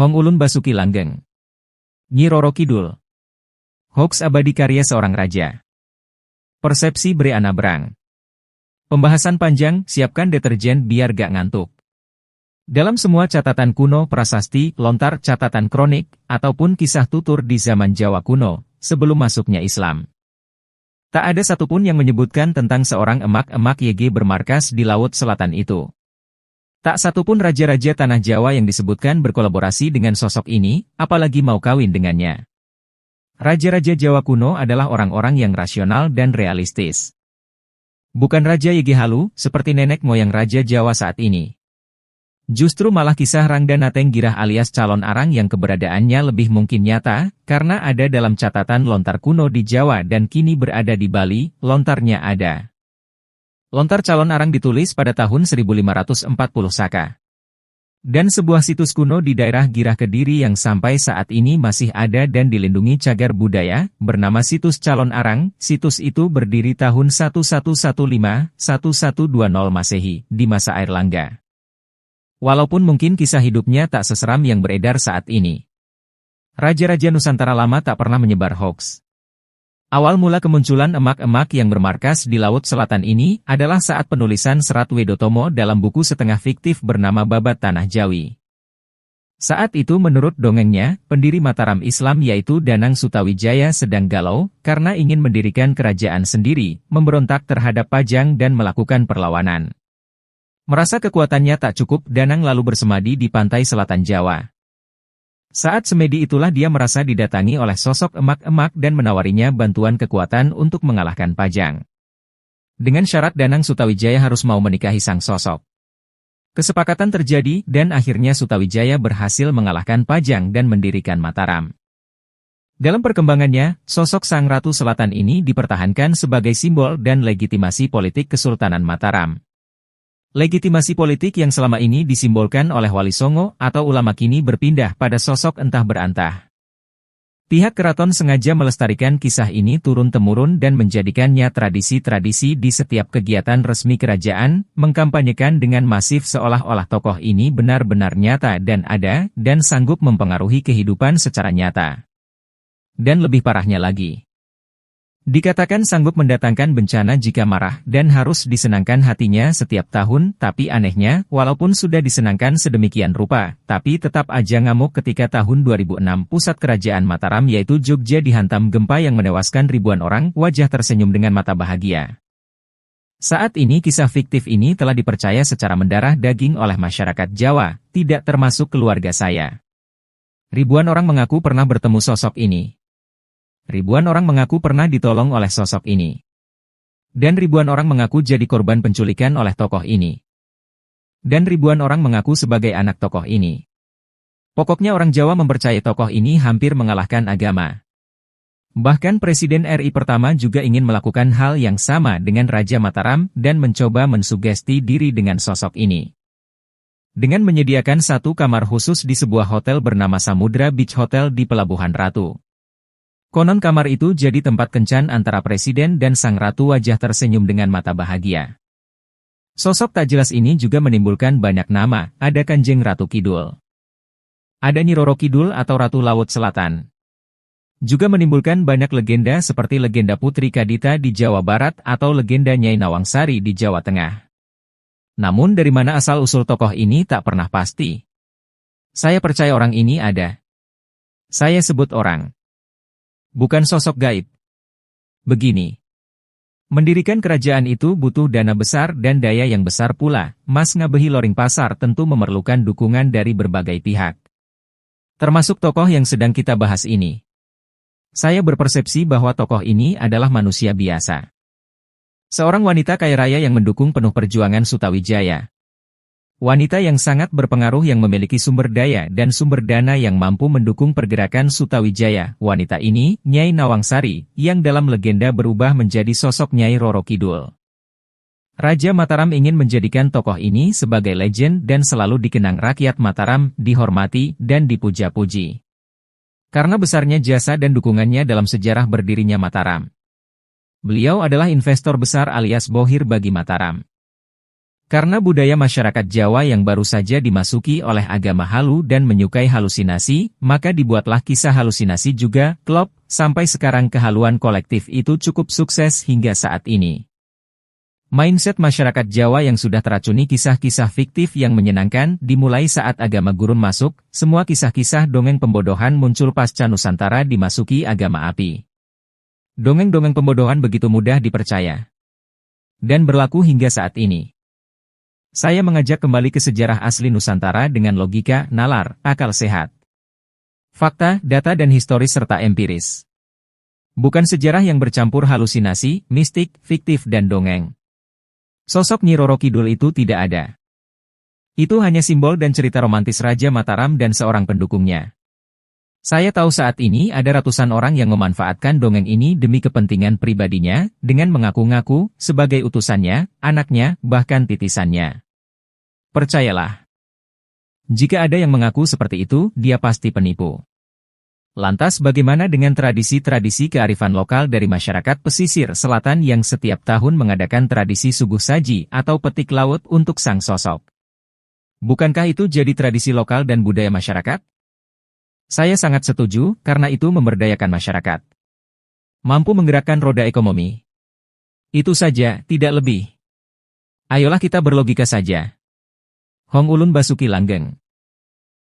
Hong Ulun Basuki Langgeng. Nyi Roro Kidul. Hoax abadi karya seorang raja. Persepsi Bre Ana Brang. Pembahasan panjang, siapkan deterjen biar gak ngantuk. Dalam semua catatan kuno prasasti, lontar catatan kronik, ataupun kisah tutur di zaman Jawa kuno, sebelum masuknya Islam, tak ada satupun yang menyebutkan tentang seorang emak-emak YG bermarkas di Laut Selatan itu. Tak satupun raja-raja tanah Jawa yang disebutkan berkolaborasi dengan sosok ini, apalagi mau kawin dengannya. Raja-raja Jawa kuno adalah orang-orang yang rasional dan realistis. Bukan Raja YG halu, seperti nenek moyang Raja Jawa saat ini. Justru malah kisah Rangda Nateng Girah alias calon arang yang keberadaannya lebih mungkin nyata, karena ada dalam catatan lontar kuno di Jawa dan kini berada di Bali, lontarnya ada. Lontar calon arang ditulis pada tahun 1540 Saka. Dan sebuah situs kuno di daerah Girah Kediri yang sampai saat ini masih ada dan dilindungi cagar budaya, bernama situs calon arang. Situs itu berdiri tahun 1115-1120 Masehi, di masa Airlangga. Walaupun mungkin kisah hidupnya tak seseram yang beredar saat ini. Raja-raja Nusantara lama tak pernah menyebar hoax. Awal mula kemunculan emak-emak yang bermarkas di Laut Selatan ini adalah saat penulisan Serat Wedotomo dalam buku setengah fiktif bernama Babat Tanah Jawi. Saat itu menurut dongengnya, pendiri Mataram Islam yaitu Danang Sutawijaya sedang galau karena ingin mendirikan kerajaan sendiri, memberontak terhadap Pajang dan melakukan perlawanan. Merasa kekuatannya tak cukup, Danang lalu bersemadi di pantai selatan Jawa. Saat semedi itulah dia merasa didatangi oleh sosok emak-emak dan menawarinya bantuan kekuatan untuk mengalahkan Pajang. Dengan syarat Danang Sutawijaya harus mau menikahi sang sosok. Kesepakatan terjadi dan akhirnya Sutawijaya berhasil mengalahkan Pajang dan mendirikan Mataram. Dalam perkembangannya, sosok Sang Ratu Selatan ini dipertahankan sebagai simbol dan legitimasi politik Kesultanan Mataram. Legitimasi politik yang selama ini disimbolkan oleh Wali Songo atau ulama kini berpindah pada sosok entah berantah. Pihak keraton sengaja melestarikan kisah ini turun-temurun dan menjadikannya tradisi-tradisi di setiap kegiatan resmi kerajaan, mengkampanyekan dengan masif seolah-olah tokoh ini benar-benar nyata dan ada, dan sanggup mempengaruhi kehidupan secara nyata. Dan lebih parahnya lagi, dikatakan sanggup mendatangkan bencana jika marah dan harus disenangkan hatinya setiap tahun, tapi anehnya, walaupun sudah disenangkan sedemikian rupa, tapi tetap aja ngamuk ketika tahun 2006 pusat kerajaan Mataram yaitu Jogja dihantam gempa yang menewaskan ribuan orang, wajah tersenyum dengan mata bahagia. Saat ini kisah fiktif ini telah dipercaya secara mendarah daging oleh masyarakat Jawa, tidak termasuk keluarga saya. Ribuan orang mengaku pernah bertemu sosok ini. Ribuan orang mengaku pernah ditolong oleh sosok ini. Dan ribuan orang mengaku jadi korban penculikan oleh tokoh ini. Dan ribuan orang mengaku sebagai anak tokoh ini. Pokoknya orang Jawa mempercayai tokoh ini hampir mengalahkan agama. Bahkan Presiden RI pertama juga ingin melakukan hal yang sama dengan Raja Mataram dan mencoba mensugesti diri dengan sosok ini. Dengan menyediakan satu kamar khusus di sebuah hotel bernama Samudra Beach Hotel di Pelabuhan Ratu. Konon kamar itu jadi tempat kencan antara presiden dan sang ratu, wajah tersenyum dengan mata bahagia. Sosok tak jelas ini juga menimbulkan banyak nama, ada Kanjeng Ratu Kidul. Ada Nyi Roro Kidul atau Ratu Laut Selatan. Juga menimbulkan banyak legenda seperti legenda Putri Kadita di Jawa Barat atau legenda Nyai Nawangsari di Jawa Tengah. Namun dari mana asal-usul tokoh ini tak pernah pasti. Saya percaya orang ini ada. Saya sebut orang. Bukan sosok gaib. Begini. Mendirikan kerajaan itu butuh dana besar dan daya yang besar pula. Mas Ngabehi Loring Pasar tentu memerlukan dukungan dari berbagai pihak. Termasuk tokoh yang sedang kita bahas ini. Saya berpersepsi bahwa tokoh ini adalah manusia biasa. Seorang wanita kaya raya yang mendukung penuh perjuangan Sutawijaya. Wanita yang sangat berpengaruh yang memiliki sumber daya dan sumber dana yang mampu mendukung pergerakan Sutawijaya. Wanita ini, Nyai Nawangsari, yang dalam legenda berubah menjadi sosok Nyai Roro Kidul. Raja Mataram ingin menjadikan tokoh ini sebagai legend dan selalu dikenang rakyat Mataram, dihormati, dan dipuja-puji. Karena besarnya jasa dan dukungannya dalam sejarah berdirinya Mataram. Beliau adalah investor besar alias bohir bagi Mataram. Karena budaya masyarakat Jawa yang baru saja dimasuki oleh agama halu dan menyukai halusinasi, maka dibuatlah kisah halusinasi juga, klop, sampai sekarang kehaluan kolektif itu cukup sukses hingga saat ini. Mindset masyarakat Jawa yang sudah teracuni kisah-kisah fiktif yang menyenangkan dimulai saat agama gurun masuk, semua kisah-kisah dongeng pembodohan muncul pasca Nusantara dimasuki agama api. Dongeng-dongeng pembodohan begitu mudah dipercaya. Dan berlaku hingga saat ini. Saya mengajak kembali ke sejarah asli Nusantara dengan logika, nalar, akal sehat. Fakta, data dan historis serta empiris. Bukan sejarah yang bercampur halusinasi, mistik, fiktif dan dongeng. Sosok Nyi Roro Kidul itu tidak ada. Itu hanya simbol dan cerita romantis Raja Mataram dan seorang pendukungnya. Saya tahu saat ini ada ratusan orang yang memanfaatkan dongeng ini demi kepentingan pribadinya, dengan mengaku-ngaku sebagai utusannya, anaknya, bahkan titisannya. Percayalah. Jika ada yang mengaku seperti itu, dia pasti penipu. Lantas bagaimana dengan tradisi-tradisi kearifan lokal dari masyarakat pesisir selatan yang setiap tahun mengadakan tradisi suguh saji atau petik laut untuk sang sosok? Bukankah itu jadi tradisi lokal dan budaya masyarakat? Saya sangat setuju, karena itu memberdayakan masyarakat. Mampu menggerakkan roda ekonomi. Itu saja, tidak lebih. Ayolah kita berlogika saja. Hong Ulun Basuki Langgeng.